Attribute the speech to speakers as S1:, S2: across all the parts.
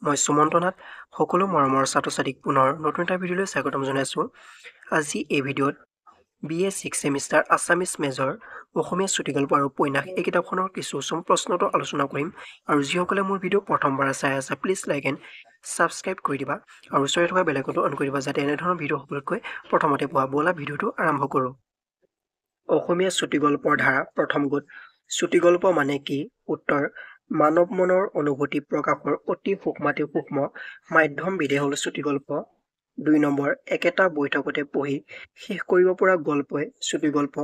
S1: মই সুমন্তনাথ সকলো মৰমৰ ছাত্ৰ-ছাত্ৰীক পুনৰ নতুন এটা ভিডিঅ'লৈ স্বাগতম জনাইছোঁ। আজি এই ভিডিঅ'ত BA 6 ছেমিষ্টাৰ আছামিজ মেজৰ অসমীয়া চুটিগল্প আৰু উপন্যাস এই কিতাপখনৰ কিছু প্ৰশ্নটো আলোচনা কৰিম। আৰু যিসকলে মোৰ ভিডিঅ' প্ৰথমবাৰ চাই আছে প্লিজ লাইক এণ্ড ছাবস্ক্ৰাইব কৰি দিবা আৰু ওচৰতে থকা বেল আইকনটো অন কৰি দিবা যাতে এনেধৰণৰ ভিডিঅ' সকলোতকৈ প্ৰথমতে পোৱা। ব'লা ভিডিঅ'টো আৰম্ভ কৰোঁ। অসমীয়া চুটিগল্পৰ ধাৰা প্ৰথম গোট। চুটিগল্প মানে কি? উত্তৰ: মানৱ মনৰ অনুভূতি প্ৰকাশৰ অতি সূক্ষ্মাতি সূক্ষ্ম মাধ্যম বিধে হ'ল চুটিগল্প। ২ নম্বৰ: একেটা বৈঠকতে পঢ়ি শেষ কৰিব পৰা গল্পই চুটিগল্প।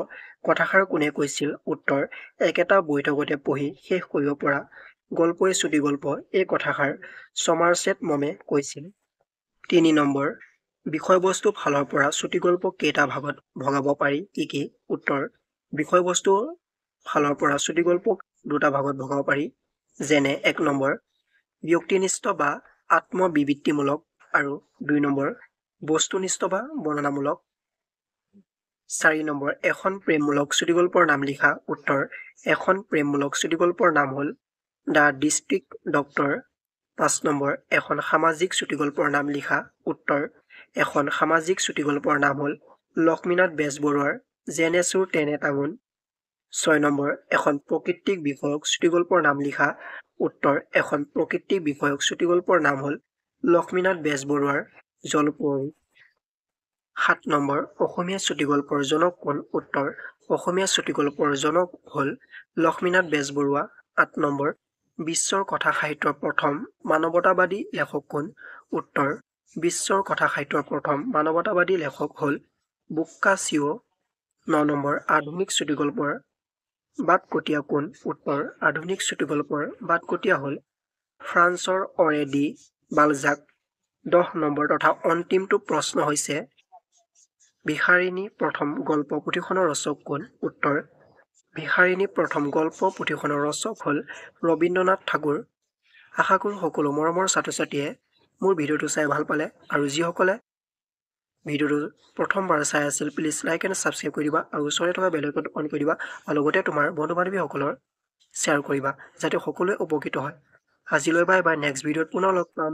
S1: কথাষাৰ কোনে কৈছিল? উত্তৰ: একেটা বৈঠকতে পঢ়ি শেষ কৰিব পৰা গল্পই চুটিগল্প। এই কথাষাৰ ছমাৰচেট মমে কৈছিল। ৩ নম্বৰ: বিষয়বস্তু ফালৰ পৰা চুটিগল্প কেইটা ভাগত ভগাব পাৰি? কি কি? উত্তৰ: বিষয়বস্তুৰ ফালৰ পৰা চুটিগল্পক দুটা ভাগত ভগাব পাৰি। যেনে ১ নম্বৰ: ব্যক্তিনিষ্ঠ বা আত্মবিবৃত্তিমূলক আৰু ২ নম্বৰ: বস্তুনিষ্ঠ বা বৰ্ণনামূলক। ৪ নম্বৰ: এখন প্ৰেমমূলক চুটিগল্পৰ নাম লিখা। উত্তৰ: এখন প্ৰেমমূলক চুটিগল্পৰ নাম হ'ল দ্য ডিষ্ট্ৰিক্ট ডক্টৰ। ৫ নম্বৰ: এখন সামাজিক চুটিগল্পৰ নাম লিখা। উত্তৰ: এখন সামাজিক চুটিগল্পৰ নাম হ'ল লক্ষ্মীনাথ বেজবৰুৱাৰ যেনে চোৰ তেনে টাঙোন। ৬ নম্বৰ: এখন প্ৰকৃতিক বিষয়ক চুটিগল্পৰ নাম লিখা। উত্তৰ: এখন প্ৰকৃতিক বিষয়ক চুটিগল্পৰ নাম হ'ল লক্ষ্মীনাথ বেজবৰুৱাৰ জলকুঁৱৰী। ৭ নম্বৰ: অসমীয়া চুটিগল্পৰ জনক কোন? উত্তৰ: অসমীয়া চুটিগল্পৰ জনক হ'ল লক্ষ্মীনাথ বেজবৰুৱা। ৮ নম্বৰ: বিশ্বৰ কথা সাহিত্যৰ প্ৰথম মানৱতাবাদী লেখক কোন? উত্তৰ: বিশ্বৰ কথা সাহিত্যৰ প্ৰথম মানৱতাবাদী লেখক হ'ল বোক্কাচিঅ'। ৯ নম্বৰ: আধুনিক চুটিগল্পৰ বাটকটীয়া কোন? উত্তৰ: আধুনিক চুটিগল্পৰ বাটকটীয়া হ'ল ফ্ৰান্সৰ অঁৰে ডি বালজাক। ১০ নম্বৰ তথা অন্তিমটো প্ৰশ্ন হৈছে ভিসাৰিণী প্ৰথম গল্প পুথিখনৰ ৰচক কোন? উত্তৰ: ভিসাৰিণী প্ৰথম গল্প পুথিখনৰ ৰচক হ'ল ৰবীন্দ্ৰনাথ ঠাকুৰ। আশা কৰোঁ সকলো মৰমৰ ছাত্ৰ-ছাত্ৰীয়ে মোৰ ভিডিঅ'টো চাই ভাল পালে আৰু যিসকলে ভিডিঅ'টো প্ৰথমবাৰ চাই আছিল প্লিজ লাইক এণ্ড ছাবস্ক্ৰাইব কৰি দিবা আৰু ওচৰতে থকা বেল আইকনটো অন কৰি দিবা আৰু লগতে তোমাৰ বন্ধু-বান্ধৱীসকলৰ শ্বেয়াৰ কৰিবা যাতে সকলোৱে উপকৃত হয়। আজিলৈ বাই বাই। নেক্সট ভিডিঅ'ত পুনৰ লগ পাম।